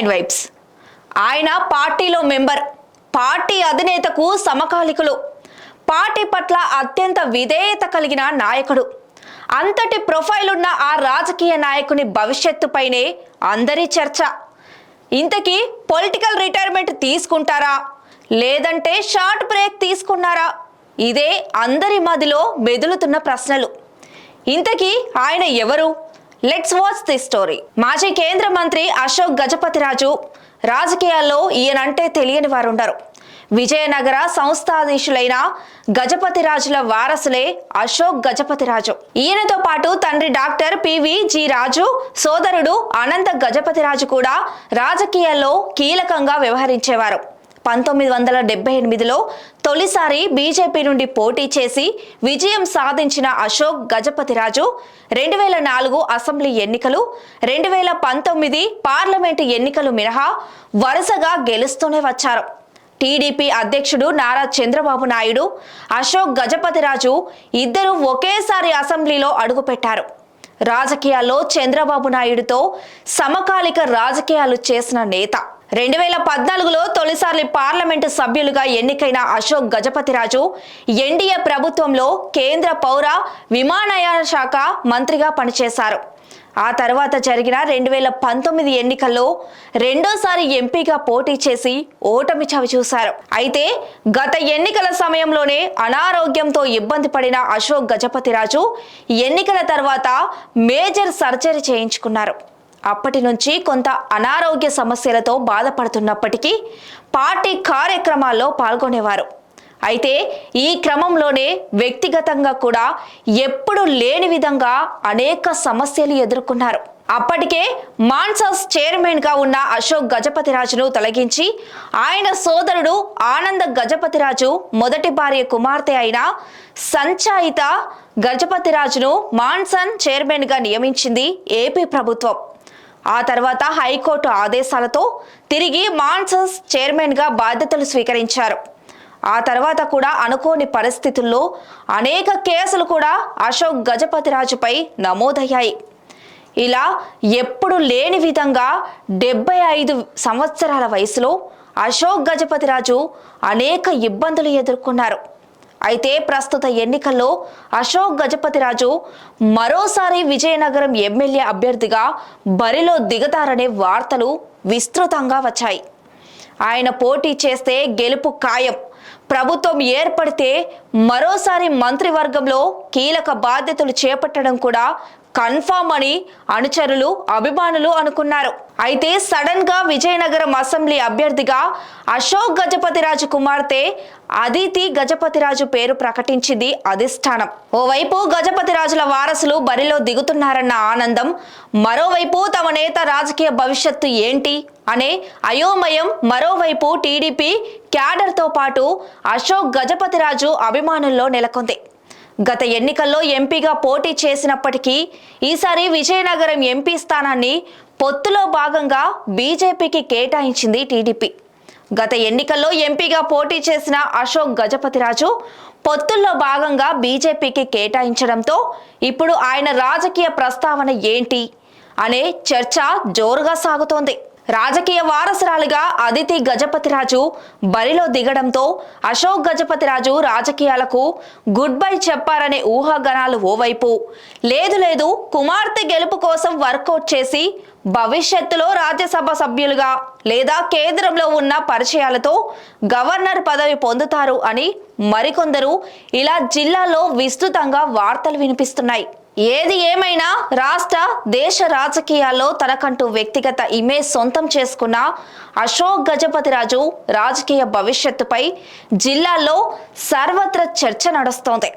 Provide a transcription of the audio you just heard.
Nine vibes. ఆయన పార్టీలో member, party అధినేతకు సమకాలికులు, party పట్ల అత్యంత విధేయత కలిగిన నాయకుడు. అంతటి ప్రొఫైల్ ఉన్న ఆ రాజకీయ నాయకుని భవిష్యత్తుపైనే అందరి చర్చ. ఇంతకీ పొలిటికల్ రిటైర్మెంట్ తీసుకుంటారా లేదంటే షార్ట్ బ్రేక్ తీసుకున్నారా? ఇదే అందరి మదిలో మెదులుతున్న ప్రశ్నలు. ఇంతకీ ఆయన ఎవరు? Let's watch the story. మాజీ కేంద్ర మంత్రి అశోక్ గజపతిరాజు. రాజకీయాల్లో ఈయనంటే తెలియని వారుండరు. విజయనగర సంస్థాధీశులైన గజపతిరాజుల వారసులే అశోక్ గజపతిరాజు. ఈయనతో పాటు తండ్రి డాక్టర్ పివి.జి. రాజు, సోదరుడు అనంత గజపతిరాజు కూడా రాజకీయాల్లో కీలకంగా వ్యవహరించేవారు. 1978లో తొలిసారి బీజేపీ నుండి పోటీ చేసి విజయం సాధించిన అశోక్ గజపతిరాజు 2004 అసెంబ్లీ ఎన్నికలు, 2019 పార్లమెంటు ఎన్నికలు మినహా వరుసగా గెలుస్తూనే వచ్చారు. టీడీపీ అధ్యక్షుడు నారా చంద్రబాబు నాయుడు, అశోక్ గజపతిరాజు ఇద్దరు ఒకేసారి అసెంబ్లీలో అడుగుపెట్టారు. రాజకీయాల్లో చంద్రబాబు నాయుడుతో సమకాలిక రాజకీయాలు చేసిన నేత. 2014లో తొలిసారి పార్లమెంటు సభ్యులుగా ఎన్నికైన అశోక్ గజపతిరాజు ఎన్డీఏ ప్రభుత్వంలో కేంద్ర పౌర విమానయాన శాఖ మంత్రిగా పనిచేశారు. ఆ తర్వాత జరిగిన 2019 ఎన్నికల్లో రెండోసారి ఎంపీగా పోటీ చేసి ఓటమి చవిచూశారు. అయితే గత ఎన్నికల సమయంలోనే అనారోగ్యంతో ఇబ్బంది పడిన అశోక్ గజపతిరాజు ఎన్నికల తర్వాత మేజర్ సర్జరీ చేయించుకున్నారు. అప్పటి నుంచి కొంత అనారోగ్య సమస్యలతో బాధపడుతున్నప్పటికీ పార్టీ కార్యక్రమాల్లో పాల్గొనేవారు. అయితే ఈ క్రమంలోనే వ్యక్తిగతంగా కూడా ఎప్పుడు లేని విధంగా అనేక సమస్యలు ఎదుర్కొన్నారు. అప్పటికే మాన్సాస్ చైర్మన్ గా ఉన్న అశోక్ గజపతిరాజును తొలగించి ఆయన సోదరుడు ఆనంద గజపతిరాజు మొదటి భార్య కుమార్తె అయిన సంచాయిత గజపతిరాజును మాన్సన్ చైర్మన్ గా నియమించింది ఏపీ ప్రభుత్వం. ఆ తర్వాత హైకోర్టు ఆదేశాలతో తిరిగి మాన్సాస్ చైర్మన్ గా బాధ్యతలు స్వీకరించారు. ఆ తర్వాత కూడా అనుకోని పరిస్థితుల్లో అనేక కేసులు కూడా అశోక్ గజపతిరాజుపై నమోదయ్యాయి. ఇలా ఎప్పుడు లేని విధంగా 75 సంవత్సరాల వయసులో అశోక్ గజపతిరాజు అనేక ఇబ్బందులు ఎదుర్కొన్నారు. అయితే ప్రస్తుత ఎన్నికల్లో అశోక్ గజపతిరాజు మరోసారి విజయనగరం ఎమ్మెల్యే అభ్యర్థిగా బరిలో దిగతారనే వార్తలు విస్తృతంగా వచ్చాయి. ఆయన పోటీ చేస్తే గెలుపు ఖాయం. ప్రభుత్వం ఏర్పడితే మరోసారి మంత్రివర్గంలో కీలక బాధ్యతలు చేపట్టడం కూడా కన్ఫామ్ అని అనుచరులు, అభిమానులు అనుకున్నారు. అయితే సడన్ గా విజయనగరం అసెంబ్లీ అభ్యర్థిగా అశోక్ గజపతిరాజు కుమార్తె అదితి గజపతిరాజు పేరు ప్రకటించింది అధిష్టానం. ఓవైపు గజపతిరాజుల వారసులు బరిలో దిగుతున్నారన్న ఆనందం, మరోవైపు తమ నేత రాజకీయ భవిష్యత్తు ఏంటి అనే అయోమయం, మరోవైపు టీడీపీ క్యాడర్తో పాటు అశోక్ గజపతిరాజు అభిమానుల్లో నెలకొంది. గత ఎన్నికల్లో ఎంపీగా పోటీ చేసినప్పటికీ ఈసారి విజయనగరం ఎంపీ స్థానాన్ని పొత్తులో భాగంగా బీజేపీకి కేటాయించింది టీడీపీ. గత ఎన్నికల్లో ఎంపీగా పోటీ చేసిన అశోక్ గజపతిరాజు పొత్తుల్లో భాగంగా బీజేపీకి కేటాయించడంతో ఇప్పుడు ఆయన రాజకీయ ప్రస్తావన ఏంటి అనే చర్చ జోరుగా సాగుతోంది. రాజకీయ వారసురాలిగా అదితి గజపతిరాజు బరిలో దిగడంతో అశోక్ గజపతిరాజు రాజకీయాలకు గుడ్ బై చెప్పారనే ఊహాగానాలు ఓవైపు, లేదు కుమార్తె గెలుపు కోసం వర్కౌట్ చేసి భవిష్యత్తులో రాజ్యసభ సభ్యులుగా లేదా కేంద్రంలో ఉన్న పరిచయాలతో గవర్నర్ పదవి పొందుతారు అని మరికొందరు ఇలా జిల్లాలో విస్తృతంగా వార్తలు వినిపిస్తున్నాయి. ఏది ఏమైనా రాష్ట్ర, దేశ రాజకీయాల్లో తనకంటూ వ్యక్తిగత ఇమేజ్ సొంతం చేసుకున్న అశోక్ గజపతిరాజు రాజకీయ భవిష్యత్తుపై జిల్లాలో సర్వత్ర చర్చ నడుస్తోంది.